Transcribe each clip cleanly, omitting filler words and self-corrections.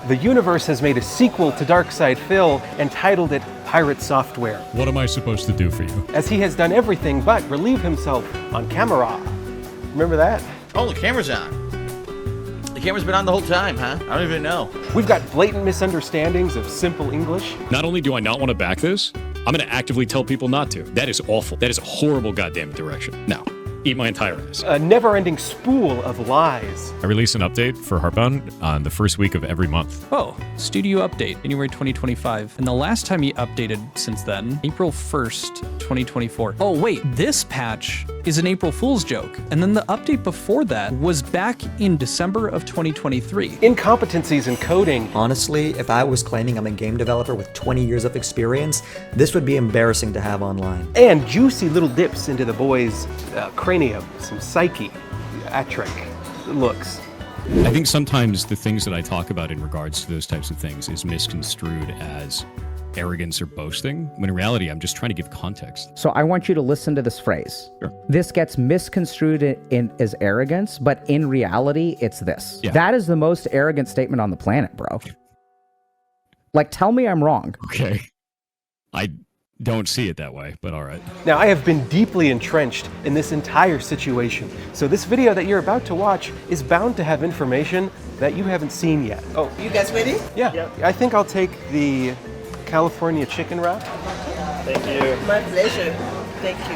the universe has made a sequel to Darkside Phil and titled it Pirate Software. What am I supposed to do for you? As he has done everything but relieve himself on camera. Remember that? Oh, the camera's on. The camera's been on the whole time, huh? I don't even know. We've got blatant misunderstandings of simple English. Not only do I not want to back this, I'm going to actively tell people not to. That is awful. That is a horrible goddamn direction. Now, eat my entire ass. A never-ending spool of lies. I release an update for Heartbound on the first week of every month. Oh, studio update, January 2025. And the last time he updated since then, April 1st, 2024. Oh, wait, this patch is an April Fool's joke. And then the update before that was back in December of 2023. Incompetencies in coding. Honestly, if I was claiming I'm a game developer with 20 years of experience, this would be embarrassing to have online. And juicy little dips into the boys' cranium, some psychiatric looks. I think sometimes the things that I talk about in regards to those types of things is misconstrued as arrogance or boasting, when in reality, I'm just trying to give context. So I want you to listen to this phrase. Sure. This gets misconstrued as arrogance, but in reality, it's this. Yeah. That is the most arrogant statement on the planet, bro. Like, tell me I'm wrong. Okay. I don't see it that way, but all right. Now, I have been deeply entrenched in this entire situation, so this video that you're about to watch is bound to have information that you haven't seen yet. Oh, You guys ready? yeah. I think I'll take the California chicken wrap. Thank you. My pleasure. Thank you.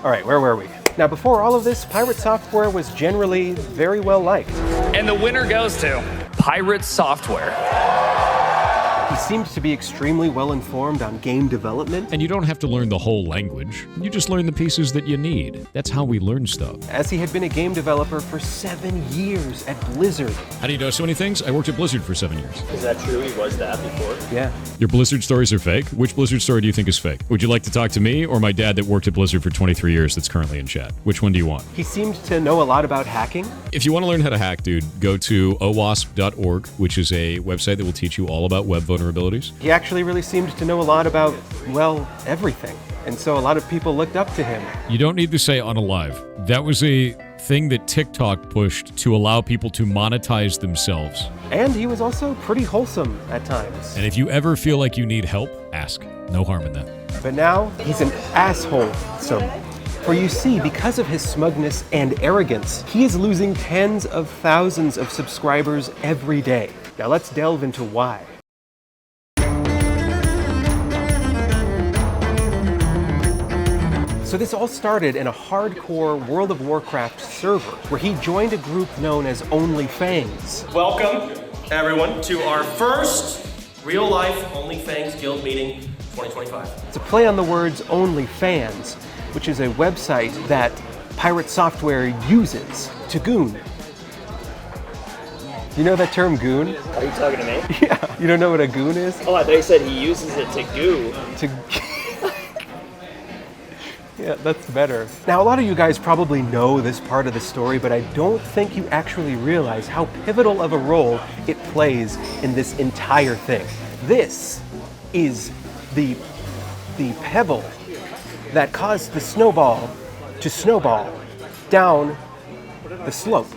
All right, where were we? Now, before all of this, Pirate Software was generally very well liked. And the winner goes to Pirate Software. He seemed to be extremely well informed on game development. And you don't have to learn the whole language. You just learn the pieces that you need. That's how we learn stuff. As he had been a game developer for 7 years at Blizzard. How do you know so many things? I worked at Blizzard for 7 years. Is that true? He was that before? Yeah. Your Blizzard stories are fake? Which Blizzard story do you think is fake? Would you like to talk to me or my dad that worked at Blizzard for 23 years that's currently in chat? Which one do you want? He seemed to know a lot about hacking. If you want to learn how to hack, dude, go to owasp.org, which is a website that will teach you all about web vulnerabilities. He actually really seemed to know a lot about, well, everything. And so a lot of people looked up to him. You don't need to say unalive. That was a thing that TikTok pushed to allow people to monetize themselves. And he was also pretty wholesome at times. And if you ever feel like you need help, ask. No harm in that. But now, he's an asshole. So, for you see, because of his smugness and arrogance, he is losing tens of thousands of subscribers every day. Now let's delve into why. So this all started in a hardcore World of Warcraft server, where he joined a group known as Only Fangs. Welcome, everyone, to our first real-life Only Fangs Guild meeting 2025. It's a play on the words Only Fans, which is a website that Pirate Software uses to goon. You know that term goon? Are you talking to me? Yeah. You don't know what a goon is? Oh, I thought you said he uses it to goo. Yeah, that's better. Now, a lot of you guys probably know this part of the story, but I don't think you actually realize how pivotal of a role it plays in this entire thing. This is the pebble that caused the snowball to snowball down the slope.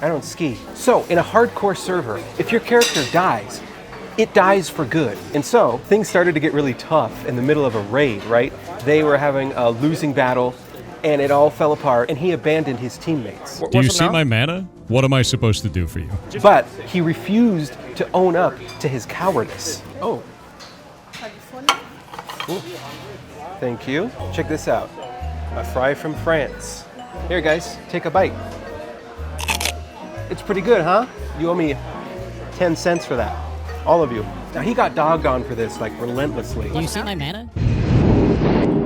I don't ski. So, in a hardcore server, if your character dies, it dies for good. And so, things started to get really tough in the middle of a raid, right? They were having a losing battle, and it all fell apart, and he abandoned his teammates. Do you see my mana? What am I supposed to do for you? But he refused to own up to his cowardice. Oh. Ooh. Thank you. Check this out. A fry from France. Here, guys, take a bite. It's pretty good, huh? You owe me 10 cents for that. All of you. Now, he got dogged on for this, like, relentlessly. Do you see my mana?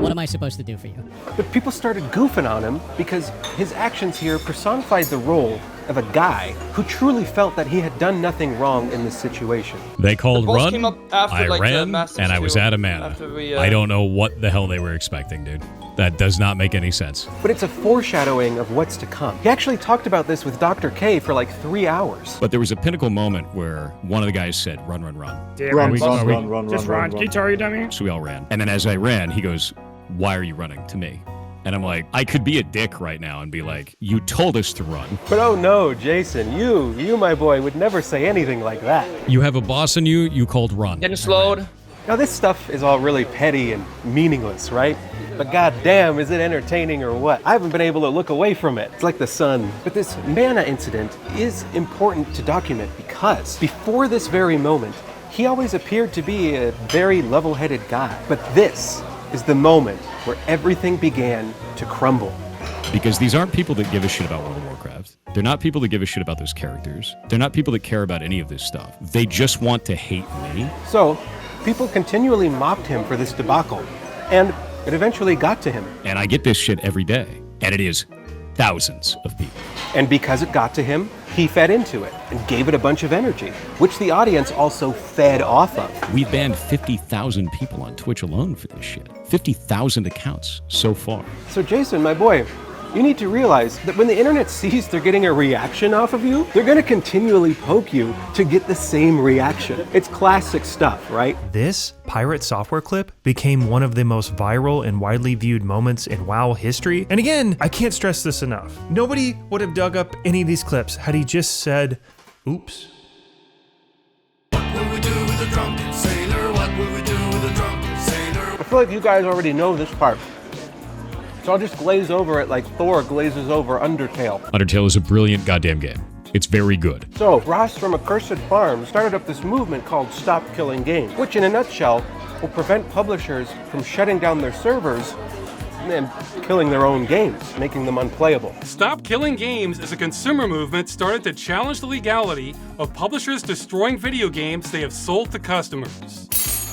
What am I supposed to do for you? But people started goofing on him because his actions here personified the role of a guy who truly felt that he had done nothing wrong in this situation. They called boss run, came up after, I like, ran, the and I was out of mana. after we, I don't know what the hell they were expecting, dude. That does not make any sense. But it's a foreshadowing of what's to come. He actually talked about this with Dr. K for like 3 hours. But there was a pinnacle moment where one of the guys said, run, run, run. Run. Just run. So we all ran. And then as I ran, he goes, why are you running to me? And I'm like, I could be a dick right now and be like, you told us to run. But oh no, Jason, you, my boy, would never say anything like that. You have a boss in you, you called run. Getting slowed. Now this stuff is all really petty and meaningless, right? But goddamn, is it entertaining or what? I haven't been able to look away from it. It's like the sun. But this mana incident is important to document because before this very moment, he always appeared to be a very level-headed guy. But this is the moment where everything began to crumble. Because these aren't people that give a shit about World of Warcraft. They're not people that give a shit about those characters. They're not people that care about any of this stuff. They just want to hate me. So, people continually mocked him for this debacle, and it eventually got to him. And I get this shit every day, and it is thousands of people. And because it got to him, he fed into it and gave it a bunch of energy, which the audience also fed off of. We banned 50,000 people on Twitch alone for this shit. 50,000 accounts so far. So Jason, my boy, you need to realize that when the internet sees they're getting a reaction off of you, they're gonna continually poke you to get the same reaction. It's classic stuff, right? This pirate software clip became one of the most viral and widely viewed moments in WoW history. And again, I can't stress this enough. Nobody would have dug up any of these clips had he just said, oops. I feel like you guys already know this part. So I'll just glaze over it like Thor glazes over Undertale. Undertale is a brilliant goddamn game. It's very good. So Ross from Accursed Farm started up this movement called Stop Killing Games, which in a nutshell will prevent publishers from shutting down their servers and killing their own games, making them unplayable. Stop Killing Games is a consumer movement started to challenge the legality of publishers destroying video games they have sold to customers.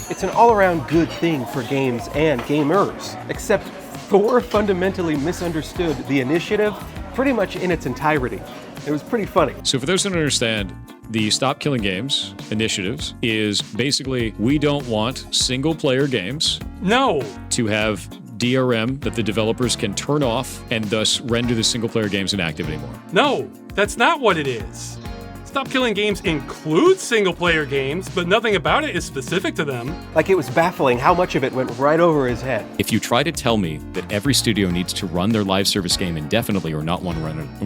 It's an all-around good thing for games and gamers, except Thor fundamentally misunderstood the initiative pretty much in its entirety. It was pretty funny. So for those who don't understand, the Stop Killing Games initiatives is basically we don't want single-player games to have DRM that the developers can turn off and thus render the single-player games inactive anymore. No, that's not what it is. Stop Killing Games includes single-player games, but nothing about it is specific to them. Like, it was baffling how much of it went right over his head. If you try to tell me that every studio needs to run their live service game indefinitely or not want to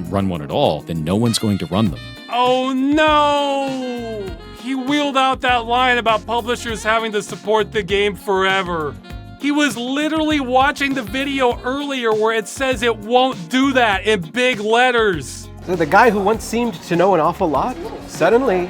run one at all, then no one's going to run them. Oh no! He wheeled out that line about publishers having to support the game forever. He was literally watching the video earlier where it says it won't do that in big letters. So the guy who once seemed to know an awful lot, suddenly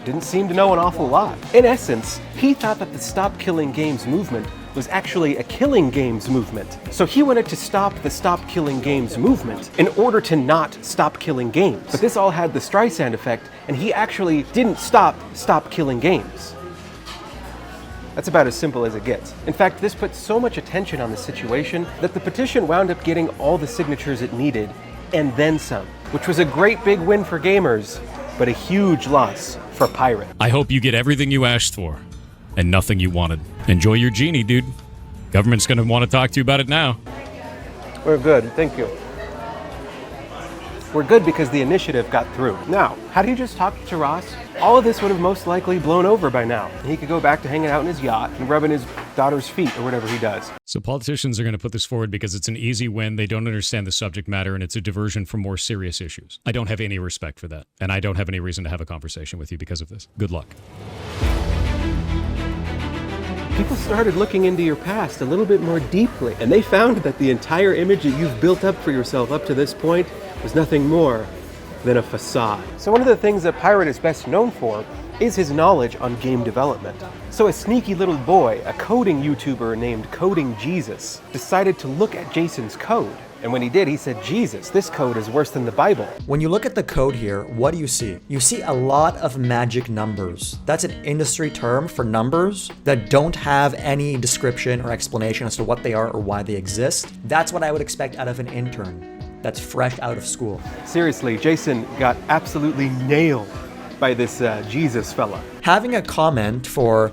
didn't seem to know an awful lot. In essence, he thought that the Stop Killing Games movement was actually a killing games movement. So he wanted to stop the Stop Killing Games movement in order to not stop killing games. But this all had the Streisand effect, and he actually didn't stop killing games. That's about as simple as it gets. In fact, this put so much attention on the situation that the petition wound up getting all the signatures it needed, and then some, which was a great big win for gamers, but a huge loss for Pirate. I hope you get everything you asked for, and nothing you wanted. Enjoy your genie, dude. Government's gonna want to talk to you about it now. We're good, thank you. We're good because the initiative got through. Now, had he just talked to Ross, all of this would have most likely blown over by now. He could go back to hanging out in his yacht and rubbing his daughter's feet or whatever he does. So politicians are going to put this forward because it's an easy win, they don't understand the subject matter, and it's a diversion from more serious issues. I don't have any respect for that, and I don't have any reason to have a conversation with you because of this. Good luck. People started looking into your past a little bit more deeply, and they found that the entire image that you've built up for yourself up to this point was nothing more than a facade. So one of the things that Pirate is best known for is his knowledge on game development. So a sneaky little boy, a coding YouTuber named Coding Jesus, decided to look at Jason's code. And when he did, he said, Jesus, this code is worse than the Bible. When you look at the code here, what do you see? You see a lot of magic numbers. That's an industry term for numbers that don't have any description or explanation as to what they are or why they exist. That's what I would expect out of an intern that's fresh out of school. Seriously, Jason got absolutely nailed by this Jesus fella. Having a comment for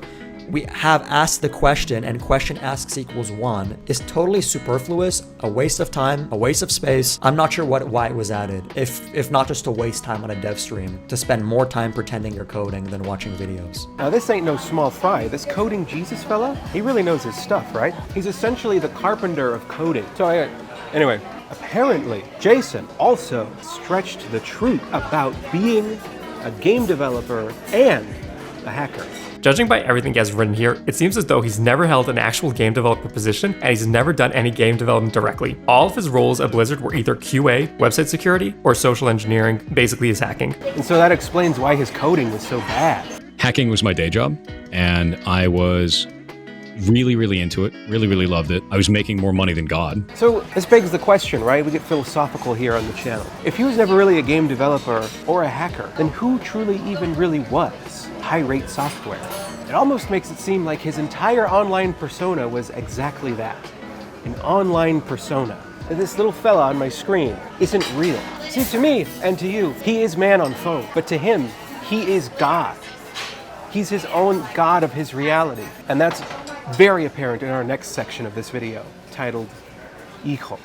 we have asked the question and question asks equals 1 is totally superfluous, a waste of time, a waste of space. I'm not sure why it was added, if not just to waste time on a dev stream, to spend more time pretending you're coding than watching videos. Now this ain't no small fry. This Coding Jesus fella, he really knows his stuff, right? He's essentially the carpenter of coding. So Anyway, apparently, Jason also stretched the truth about being a game developer and a hacker. Judging by everything he has written here, it seems as though he's never held an actual game developer position and he's never done any game development directly. All of his roles at Blizzard were either QA, website security, or social engineering, basically his hacking. And so that explains why his coding was so bad. Hacking was my day job, and I was really into it, really loved it. I was making more money than God. So this begs the question, right? We get philosophical here on the channel. If he was never really a game developer or a hacker, then who truly even really was Pirate Software? It almost makes it seem like his entire online persona was exactly that, an online persona. And this little fella on my screen isn't real. See, to me and to you, he is man on phone, but to him, he is God. He's his own God of his reality. And that's very apparent in our next section of this video, titled Hijo.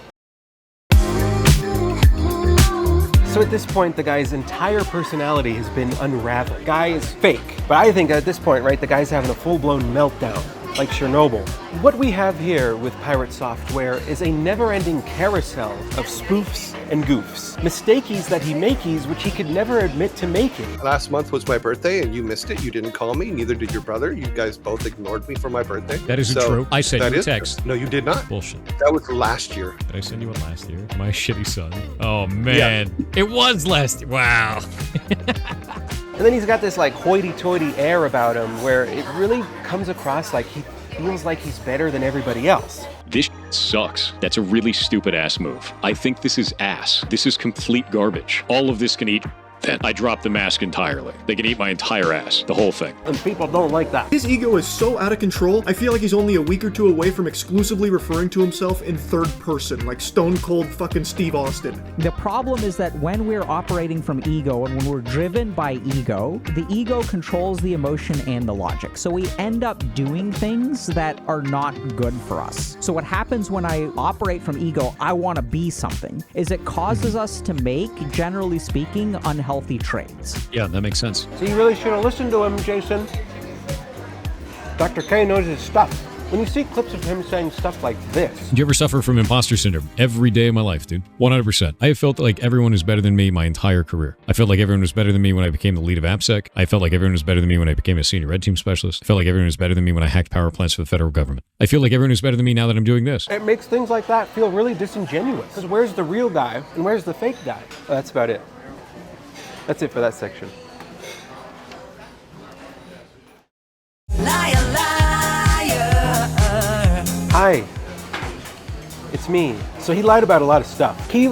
So at this point, the guy's entire personality has been unraveled. Guy is fake. But I think at this point, right, the guy's having a full-blown meltdown, like Chernobyl. What we have here with Pirate Software is a never-ending carousel of spoofs and goofs. Mistakeys that he makeys, which he could never admit to making. Last month was my birthday and you missed it. You didn't call me, neither did your brother. You guys both ignored me for my birthday. That isn't true. I sent you a text. True. No, you did not. Bullshit. That was last year. Did I send you one last year? My shitty son. Oh, man. Yeah. It was last year. Wow. And then he's got this like hoity-toity air about him where it really comes across like he feels like he's better than everybody else. This sucks. That's a really stupid ass move. I think this is ass. This is complete garbage. All of this can eat. Then I drop the mask entirely. They can eat my entire ass, the whole thing. And people don't like that. His ego is so out of control, I feel like he's only a week or two away from exclusively referring to himself in third person, like Stone Cold fucking Steve Austin. The problem is that when we're operating from ego and when we're driven by ego, the ego controls the emotion and the logic. So we end up doing things that are not good for us. So what happens when I operate from ego, I want to be something, is it causes us to make, generally speaking, unhealthy trades. Yeah, that makes sense. So you really should have listened to him, Jason. Dr. K knows his stuff. When you see clips of him saying stuff like this. Do you ever suffer from imposter syndrome? Every day of my life, dude. 100%. I have felt like everyone is better than me my entire career. I felt like everyone was better than me when I became the lead of AppSec. I felt like everyone was better than me when I became a senior red team specialist. I felt like everyone was better than me when I hacked power plants for the federal government. I feel like everyone is better than me now that I'm doing this. It makes things like that feel really disingenuous. Because where's the real guy and where's the fake guy? Oh, that's about it. That's it for that section. Liar, liar. Hi, it's me. So he lied about a lot of stuff. He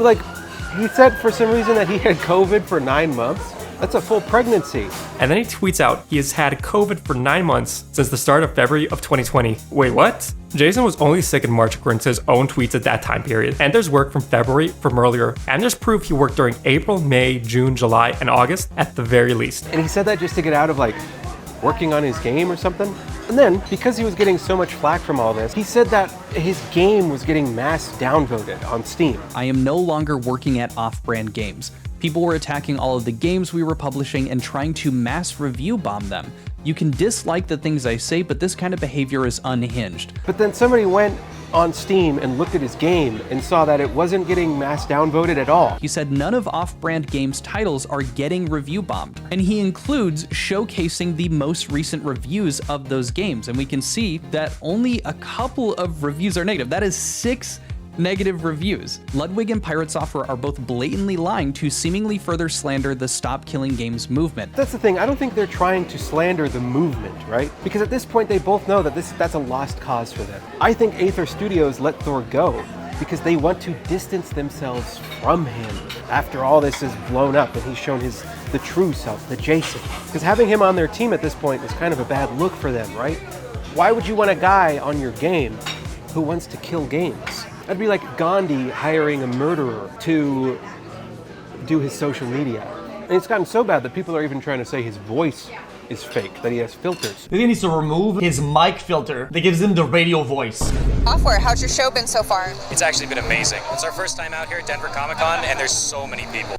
said for some reason that he had COVID for 9 months. That's a full pregnancy. And then he tweets out he has had COVID for 9 months since the start of February of 2020. Wait, what? Jason was only sick in March according to his own tweets at that time period. And there's work from February from earlier. And there's proof he worked during April, May, June, July, and August at the very least. And he said that just to get out of working on his game or something. And then, because he was getting so much flack from all this, he said that his game was getting mass downvoted on Steam. I am no longer working at off-brand games. People were attacking all of the games we were publishing and trying to mass review bomb them. You can dislike the things I say, but this kind of behavior is unhinged. But then somebody went on Steam and looked at his game and saw that it wasn't getting mass downvoted at all. He said none of off-brand games titles are getting review bombed, and he includes showcasing the most recent reviews of those games, and we can see that only a couple of reviews are negative. That is 6 negative reviews. Ludwig and Pirate Software are both blatantly lying to seemingly further slander the Stop Killing Games movement. That's the thing, I don't think they're trying to slander the movement, right? Because at this point they both know that that's a lost cause for them. I think Aether Studios let Thor go because they want to distance themselves from him after all this is blown up and he's shown the true self, the Jason. Because having him on their team at this point is kind of a bad look for them, right? Why would you want a guy on your game who wants to kill games? That'd be like Gandhi hiring a murderer to do his social media. And it's gotten so bad that people are even trying to say his voice is fake, that he has filters. He needs to remove his mic filter that gives him the radio voice. Software, how's your show been so far? It's actually been amazing. It's our first time out here at Denver Comic-Con, and there's so many people.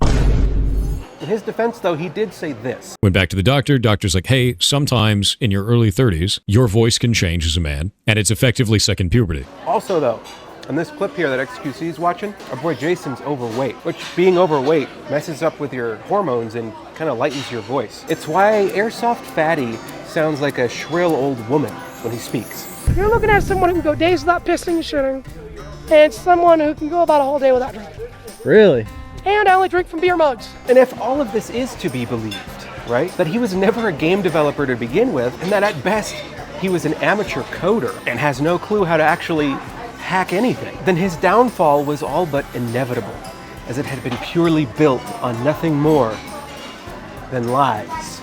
In his defense, though, he did say this. Went back to the doctor. Doctor's like, hey, sometimes in your early 30s, your voice can change as a man, and it's effectively second puberty. Also, though, On this clip here that XQC is watching, our boy Jason's overweight, which being overweight messes up with your hormones and kind of lightens your voice. It's why Airsoft Fatty sounds like a shrill old woman when he speaks. You're looking at someone who can go days without pissing and shitting, and someone who can go about a whole day without drinking. Really? And I only drink from beer mugs. And if all of this is to be believed, right, that he was never a game developer to begin with, and that at best he was an amateur coder and has no clue how to actually hack anything, then his downfall was all but inevitable, as it had been purely built on nothing more than lies.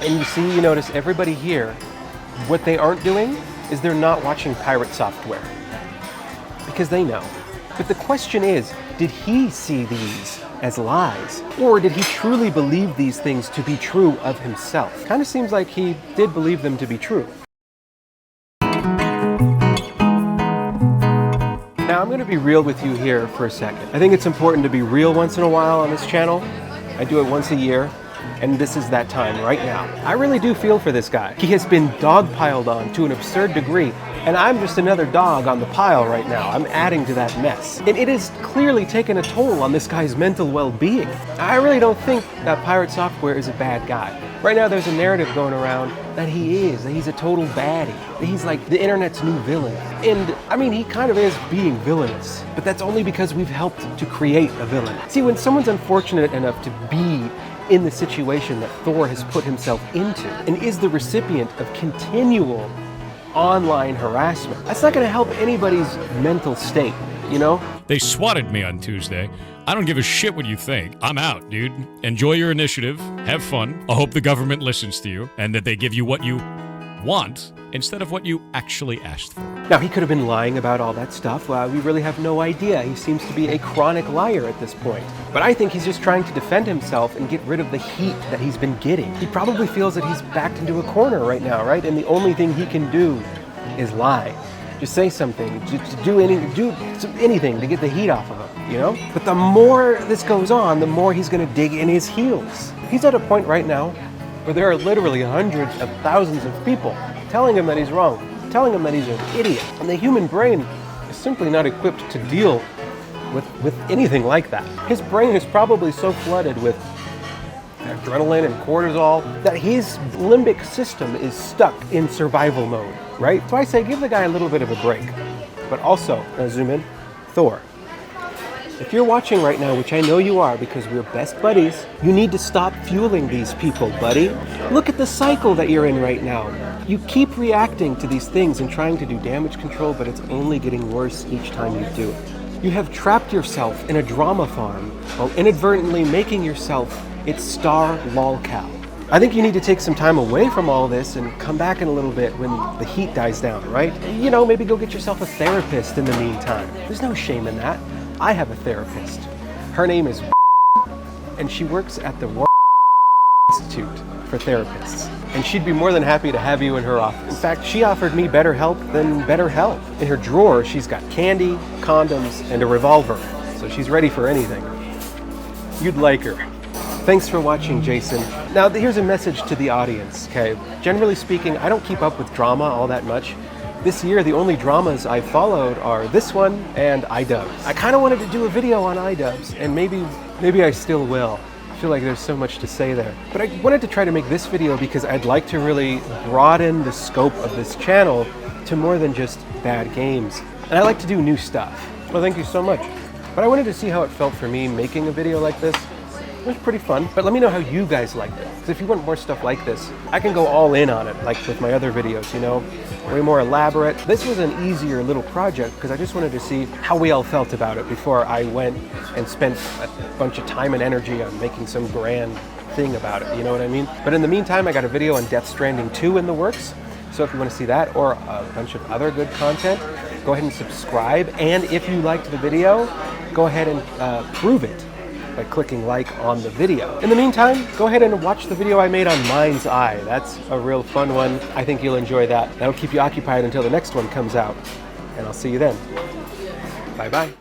And you notice everybody here, what they aren't doing is they're not watching pirate software, because they know. But the question is, did he see these as lies? Or did he truly believe these things to be true of himself? Kind of seems like he did believe them to be true. Now I'm going to be real with you here for a second. I think it's important to be real once in a while on this channel. I do it once a year, and this is that time right now. I really do feel for this guy. He has been dogpiled on to an absurd degree, and I'm just another dog on the pile right now. I'm adding to that mess. And it has clearly taken a toll on this guy's mental well-being. I really don't think that Pirate Software is a bad guy. Right now there's a narrative going around that he's a total baddie, that he's like the internet's new villain. And I mean, he kind of is being villainous, but that's only because we've helped to create a villain. See, when someone's unfortunate enough to be in the situation that Thor has put himself into and is the recipient of continual online harassment, that's not going to help anybody's mental state, you know? They swatted me on Tuesday. I don't give a shit what you think. I'm out, dude. Enjoy your initiative. Have fun. I hope the government listens to you and that they give you what you want instead of what you actually asked for. Now, he could have been lying about all that stuff. We really have no idea. He seems to be a chronic liar at this point. But I think he's just trying to defend himself and get rid of the heat that he's been getting. He probably feels that he's backed into a corner right now, right? And the only thing he can do is lie. Just say something, just do anything to get the heat off of him, you know? But the more this goes on, the more he's gonna dig in his heels. He's at a point right now where there are literally hundreds of thousands of people telling him that he's wrong, telling him that he's an idiot. And the human brain is simply not equipped to deal with anything like that. His brain is probably so flooded with adrenaline and cortisol that his limbic system is stuck in survival mode, right? So I say give the guy a little bit of a break. But also, now zoom in, Thor. If you're watching right now, which I know you are because we're best buddies, you need to stop fueling these people, buddy. Look at the cycle that you're in right now. You keep reacting to these things and trying to do damage control, but it's only getting worse each time you do it. You have trapped yourself in a drama farm while inadvertently making yourself its star lolcow. I think you need to take some time away from all this and come back in a little bit when the heat dies down, right? You know, maybe go get yourself a therapist in the meantime. There's no shame in that. I have a therapist. Her name is and she works at the Institute for Therapists. And she'd be more than happy to have you in her office. In fact, she offered me better help than better health. In her drawer, she's got candy, condoms, and a revolver. So she's ready for anything. You'd like her. Thanks for watching, Jason. Now, here's a message to the audience, okay? Generally speaking, I don't keep up with drama all that much. This year, the only dramas I followed are this one and iDubbbz. I kind of wanted to do a video on iDubbbz, and maybe I still will. I feel like there's so much to say there. But I wanted to try to make this video because I'd like to really broaden the scope of this channel to more than just bad games. And I like to do new stuff. Well, thank you so much. But I wanted to see how it felt for me making a video like this. It was pretty fun, but let me know how you guys liked it. Because if you want more stuff like this, I can go all in on it, like with my other videos, you know? Way more elaborate. This was an easier little project because I just wanted to see how we all felt about it before I went and spent a bunch of time and energy on making some grand thing about it, you know what I mean? But in the meantime, I got a video on Death Stranding 2 in the works. So if you want to see that or a bunch of other good content, go ahead and subscribe. And if you liked the video, go ahead and prove it by clicking like on the video. In the meantime, go ahead and watch the video I made on Mind's Eye. That's a real fun one. I think you'll enjoy that. That'll keep you occupied until the next one comes out. And I'll see you then. Bye-bye.